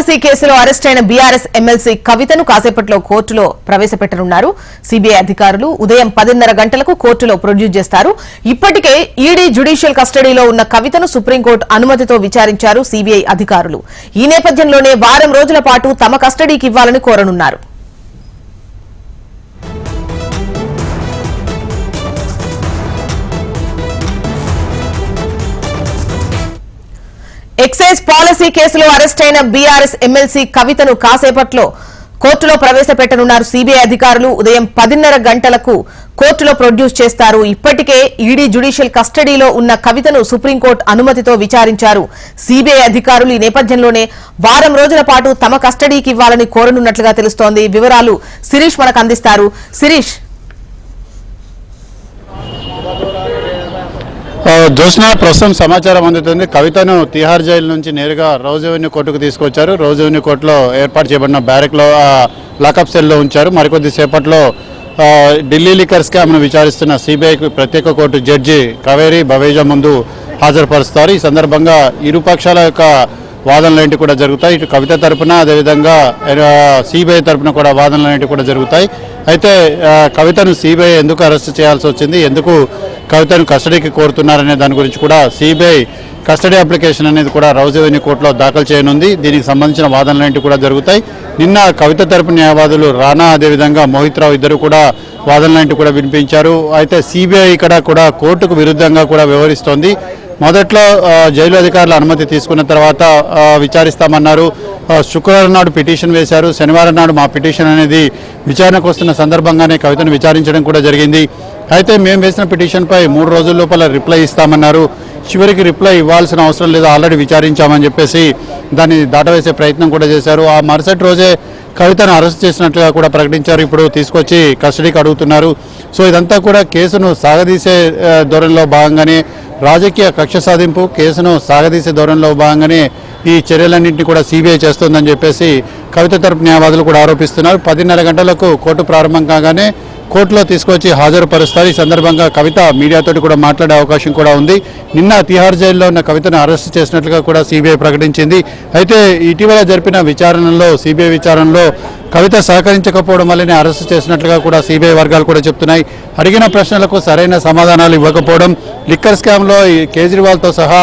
Policy కేసులో arrest అయిన BRS MLC కవితను కాసేపట్లో కోర్టులో ప్రవేశపెట్టనున్నారు. సిబిఐ అధికారులు ఉదయం 10:30 గంటలకు కోర్టులో ప్రొడ్యూస్ చేస్తారు. ఇప్పటికే ఈడీ జ్యుడిషియల్ కస్టడీలో ఉన్న కవితను సుప్రీంకోర్టు అనుమతితో విచారించారు సిబిఐ అధికారులు. ఈ నేపథ్యంలోనే వారం రోజుల పాటు తమ కస్టడీకి ఇవ్వాలని కోరనున్నారు. ఎక్సైజ్ పాలసీ కేసులో అరెస్ట్ అయిన బీఆర్ఎస్ ఎమ్మెల్సీ కవితను కాసేపట్లో కోర్టులో ప్రవేశపెట్టనున్నారు. సిబిఐ అధికారులు ఉదయం 10:30 గంటలకు కోర్టులో ప్రొడ్యూస్ చేస్తారు. ఇప్పటికే ఈడీ జ్యుడిషియల్ కస్టడీలో ఉన్న కవితను సుప్రీంకోర్టు అనుమతితో విచారించారు సిబిఐ అధికారులు. ఈ నేపథ్యంలోనే వారం రోజుల పాటు తమ కస్టడీకి ఇవ్వాలని కోరనున్నట్లుగా తెలుస్తోంది. వివరాలు శిరీష్ మనకు అందిస్తారు. శిరీష్, జోష్నా, ప్రస్తుతం సమాచారం అందుతుంది. కవితను తిహార్ జైలు నుంచి నేరుగా రోజ్ అవెన్యూ కోర్టుకు తీసుకొచ్చారు. రోజ్ అవెన్యూ కోర్టులో ఏర్పాటు చేయబడిన బ్యారెక్లో లాకప్ సెల్లో ఉంచారు. మరికొద్ది సేపట్లో ఢిల్లీ లిక్కర్ స్కామ్ను విచారిస్తున్న సిబిఐకి ప్రత్యేక కోర్టు జడ్జి కావేరీ బవేజా ముందు హాజరుపరుస్తారు. ఈ సందర్భంగా ఇరు పక్షాల యొక్క వాదనలేంటి కూడా జరుగుతాయి. ఇటు కవిత తరపున, అదేవిధంగా సిబిఐ తరపున కూడా వాదనలేంటి కూడా జరుగుతాయి. అయితే కవితను సిబిఐ ఎందుకు అరెస్ట్ చేయాల్సి వచ్చింది, ఎందుకు కవితను కస్టడీకి కోరుతున్నారనే దాని గురించి కూడా సిబిఐ కస్టడీ అప్లికేషన్ అనేది కూడా రోజ్ అవెన్యూ కోర్టులో దాఖలు చేయనుంది. దీనికి సంబంధించిన వాదనలేంటి కూడా జరుగుతాయి. నిన్న కవిత తరపు న్యాయవాదులు రానా, అదేవిధంగా మోహిత్ రావు ఇద్దరు కూడా వాదనలేంటి కూడా వినిపించారు. అయితే సిబిఐ ఇక్కడ కూడా కోర్టుకు విరుద్ధంగా కూడా వ్యవహరిస్తోంది. మొదట్లో జైలు అధికారుల అనుమతి తీసుకున్న తర్వాత విచారిస్తామన్నారు. శుక్రవారం నాడు పిటిషన్ వేశారు. శనివారం నాడు మా పిటిషన్ అనేది విచారణకు వస్తున్న సందర్భంగానే కవితను విచారించడం కూడా జరిగింది. అయితే మేము వేసిన పిటిషన్పై 3 రోజుల లోపల రిప్లై ఇస్తామన్నారు. చివరికి రిప్లై ఇవ్వాల్సిన అవసరం లేదు, ఆల్రెడీ విచారించామని చెప్పేసి దాన్ని దాటవేసే ప్రయత్నం కూడా చేశారు. ఆ మరుసటి రోజే కవితను అరెస్ట్ చేసినట్లుగా కూడా ప్రకటించారు. ఇప్పుడు తీసుకొచ్చి కస్టడీకి అడుగుతున్నారు. సో ఇదంతా కూడా కేసును సాగదీసే ధోరణిలో భాగంగానే, రాజకీయ కక్ష సాధింపు కేసును సాగదీసే ధోరణిలో భాగంగానే ఈ చర్యలన్నింటినీ కూడా సిబిఐ చేస్తోందని చెప్పేసి కవిత తరపు న్యాయవాదులు కూడా ఆరోపిస్తున్నారు. 10:30 గంటలకు కోర్టు ప్రారంభం కాగానే కోర్టులో తీసుకొచ్చి హాజరుపరుస్తారు. ఈ సందర్భంగా కవిత మీడియాతోటి కూడా మాట్లాడే అవకాశం కూడా ఉంది. నిన్న తిహార్ జైల్లో ఉన్న కవితను అరెస్ట్ చేసినట్లుగా కూడా సిబిఐ ప్రకటించింది. అయితే ఇటీవల జరిపిన విచారణలో, సిబిఐ విచారణలో కవిత సహకరించకపోవడం వల్లనే అరెస్ట్ చేసినట్లుగా కూడా సిబిఐ వర్గాలు కూడా చెప్తున్నాయి. అడిగిన ప్రశ్నలకు సరైన సమాధానాలు ఇవ్వకపోవడం, లిక్కర్ స్కామ్లో కేజ్రీవాల్తో సహా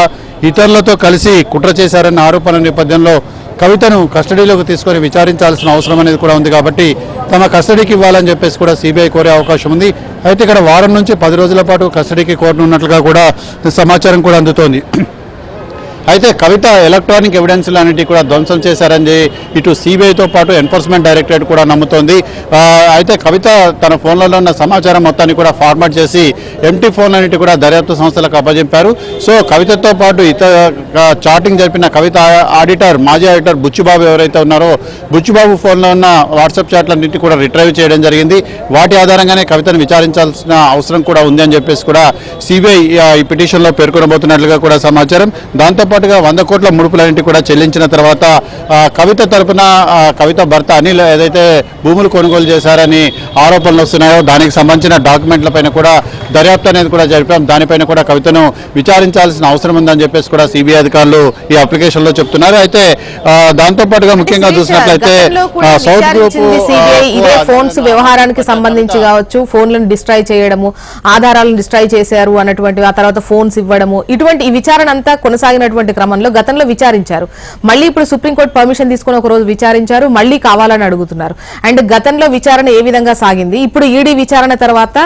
ఇతరులతో కలిసి కుట్ర చేశారన్న ఆరోపణల నేపథ్యంలో కవితను కస్టడీలోకి తీసుకొని విచారించాల్సిన అవసరం అనేది కూడా ఉంది. కాబట్టి తమ కస్టడీకి ఇవ్వాలని చెప్పేసి కూడా సిబిఐ కోరే అవకాశం ఉంది. అయితే ఇక్కడ వారం నుంచి 10 రోజుల పాటు కస్టడీకి కోరనున్నట్లుగా కూడా సమాచారం కూడా అందుతోంది. అయితే కవిత ఎలక్ట్రానిక్ ఎవిడెన్స్లు అన్నింటి కూడా ధ్వంసం చేశారని ఇటు సిబిఐతో పాటు ఎన్ఫోర్స్మెంట్ డైరెక్టరేట్ కూడా నమ్ముతోంది. అయితే కవిత తన ఫోన్లలో ఉన్న సమాచారం మొత్తాన్ని కూడా ఫార్మాట్ చేసి ఎంటీ ఫోన్లన్నింటి కూడా దర్యాప్తు సంస్థలకు అప్పజెప్పారు. సో కవితతో పాటు ఇతర చాటింగ్ జరిపిన కవిత ఆడిటర్, మాజీ ఆడిటర్ బుచ్చిబాబు ఎవరైతే ఉన్నారో, బుచ్చిబాబు ఫోన్లో ఉన్న వాట్సాప్ చాట్లన్నింటి కూడా రిట్రైవ్ చేయడం జరిగింది. వాటి ఆధారంగానే కవితను విచారించాల్సిన అవసరం కూడా ఉంది అని చెప్పేసి కూడా సిబిఐ ఈ పిటిషన్లో పేర్కొనబోతున్నట్లుగా కూడా సమాచారం. దాంతోపాటుగా 100 కోట్ల ముడుపులన్నింటి కూడా చెల్లించిన తర్వాత కవిత తరపున కవిత భర్త అనిల్ ఏదైతే భూములు కొనుగోలు చేశారని ఆరోపణలు వస్తున్నాయో దానికి సంబంధించిన డాక్యుమెంట్లపైన కూడా దర్యాప్తు అనేది కూడా జరిపాం. దానిపైన కూడా కవితను విచారించాల్సిన అవసరం ఉందని చెప్పేసి కూడా సిబిఐ అధికారులు ఈ అప్లికేషన్లో చెప్తున్నారు. అయితే దాంతోపాటుగా ముఖ్యంగా చూసినట్లయితే సౌత్ గ్రూప్ ఇదే ఫోన్స్ వ్యవహారానికి సంబంధించి కావచ్చు, ఫోన్లను డిస్ట్రాయ్ చేయడము, ఆధారాలను డిస్ట్రాయ్ చేశారు అన్నటువంటి, ఆ తర్వాత ఫోన్స్ ఇవ్వడము, ఇటువంటి ఈ విచారణ అంతా కొనసాగినటువంటి క్రమంలో గతంలో విచారించారు. మళ్ళీ ఇప్పుడు సుప్రీంకోర్టు పర్మిషన్ తీసుకుని ఒక రోజు విచారించారు, మళ్ళీ కావాలని అడుగుతున్నారు. అండ్ గతంలో విచారణ ఏ విధంగా సాగింది, ఇప్పుడు ఈడీ విచారణ తర్వాత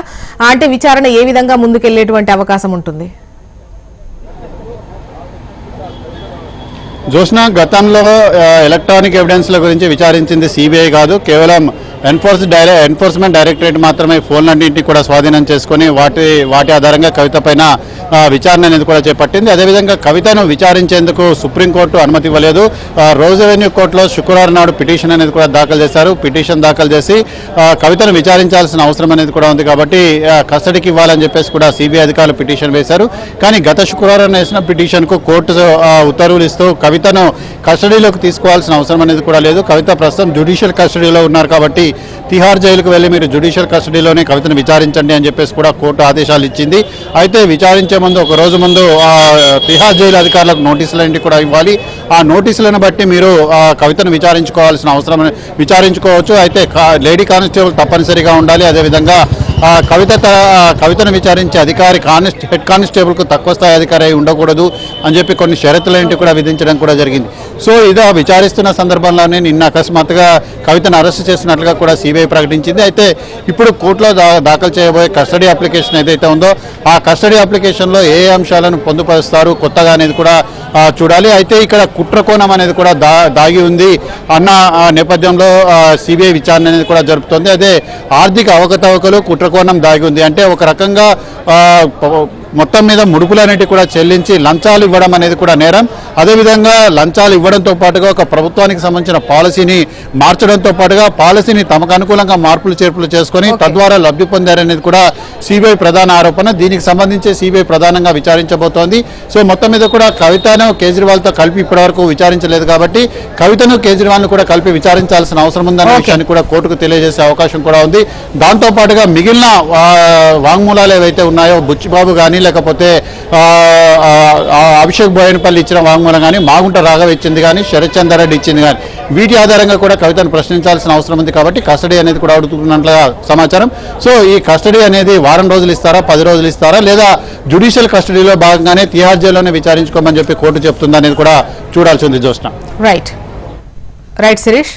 అంటే విచారణ ఏ విధంగా ముందుకెళ్లేటువంటి అవకాశం ఉంటుంది? జోష్నా, గతంలో ఎలక్ట్రానిక్ ఎవిడెన్స్ల గురించి విచారించింది సిబిఐ కాదు, కేవలం ఎన్ఫోర్స్మెంట్ డైరెక్టరేట్ మాత్రమే ఫోన్లన్నింటినీ కూడా స్వాధీనం చేసుకుని వాటి ఆధారంగా కవిత పైన విచారణ అనేది కూడా చేపట్టింది. అదేవిధంగా కవితను విచారించేందుకు సుప్రీంకోర్టు అనుమతి ఇవ్వలేదు. రోజ్ అవెన్యూ కోర్టులో శుక్రవారం నాడు పిటిషన్ అనేది కూడా దాఖలు చేశారు. పిటిషన్ దాఖలు చేసి కవితను విచారించాల్సిన అవసరం అనేది కూడా ఉంది. కాబట్టి కస్టడీకి ఇవ్వాలని చెప్పేసి కూడా సిబిఐ అధికారులు పిటిషన్ వేశారు. కానీ గత శుక్రవారం వేసిన పిటిషన్కు కోర్టు ఉత్తర్వులు ఇస్తూ కవితను కస్టడీలోకి తీసుకోవాల్సిన అవసరం అనేది కూడా లేదు. కవిత ప్రస్తుతం జ్యుడిషియల్ కస్టడీలో ఉన్నారు కాబట్టి తిహార్ జైలుకు వెళ్ళి మీరు జ్యుడిషియల్ కస్టడీలోనే కవితను విచారించండి అని చెప్పేసి కూడా కోర్టు ఆదేశాలు ఇచ్చింది. అయితే విచారించే ముందు ఒక రోజు ముందు తిహార్ జైలు అధికారులకు నోటీసులు కూడా ఇవ్వాలి. ఆ నోటీసులను బట్టి మీరు కవితను విచారించుకోవాల్సిన అవసరం విచారించుకోవచ్చు. అయితే లేడీ కానిస్టేబుల్ తప్పనిసరిగా ఉండాలి. అదేవిధంగా కవితను విచారించే అధికారి హెడ్ కానిస్టేబుల్కు తక్కువ స్థాయి అధికారి అయి ఉండకూడదు అని చెప్పి కొన్ని షరతులు కూడా విధించడం కూడా జరిగింది. సో ఇది విచారిస్తున్న సందర్భంలోనే నిన్న అకస్మాత్తుగా కవితను అరెస్ట్ చేసినట్లుగా కూడా సిబిఐ ప్రకటించింది. అయితే ఇప్పుడు కోర్టులో దాఖలు చేయబోయే కస్టడీ అప్లికేషన్ ఏదైతే ఉందో ఆ కస్టడీ అప్లికేషన్లో ఏ అంశాలను పొందుపరుస్తారు కొత్తగా అనేది కూడా చూడాలి. అయితే ఇక్కడ కుట్రకోణం అనేది కూడా దాగి ఉంది అన్న నేపథ్యంలో సిబిఐ విచారణ అనేది కూడా జరుపుతోంది. అదే ఆర్థిక అవకతవకలు కుట్రకోణం దాగి ఉంది. అంటే ఒక రకంగా మొత్తం మీద ముడుపులన్నిటి కూడా చెల్లించి లంచాలు ఇవ్వడం అనేది కూడా నేరం. అదేవిధంగా లంచాలు ఇవ్వడంతో పాటుగా ఒక ప్రభుత్వానికి సంబంధించిన పాలసీని మార్చడంతో పాటుగా పాలసీని తమకు అనుకూలంగా మార్పులు చేర్పులు చేసుకొని తద్వారా లబ్ధి పొందారనేది కూడా సిబిఐ ప్రధాన ఆరోపణ. దీనికి సంబంధించి సిబిఐ ప్రధానంగా విచారించబోతోంది. సో మొత్తం మీద కూడా కవితను కేజ్రీవాల్తో కలిపి ఇప్పటివరకు విచారించలేదు కాబట్టి కవితను కేజ్రీవాల్ను కూడా కలిపి విచారించాల్సిన అవసరం ఉందన్న విషయాన్ని కూడా కోర్టుకు తెలియజేసే అవకాశం కూడా ఉంది. దాంతో పాటుగా మిగిలిన వాంగ్మూలాలు ఏవైతే ఉన్నాయో బుచ్చిబాబు కానీ లేకపోతే అభిషేక్ బోయనపల్లి ఇచ్చిన వాంగ్మూలం కానీ మాగుంట రాఘవ్ ఇచ్చింది కానీ శరత్ చంద్రారెడ్డి ఇచ్చింది కానీ వీటి ఆధారంగా కూడా కవితను ప్రశ్నించాల్సిన అవసరం ఉంది. కాబట్టి కస్టడీ అనేది కూడా అడుగుతున్నట్లుగా సమాచారం. సో ఈ కస్టడీ అనేది వారం రోజులు ఇస్తారా 10 రోజులు ఇస్తారా లేదా జ్యుడిషియల్ కస్టడీలో భాగంగానే తిహార్ జైల్లోనే విచారించుకోమని చెప్పి కోర్టు చెప్తుందా అనేది కూడా చూడాల్సి ఉంది. జోష్న రైట్ శిరీష్.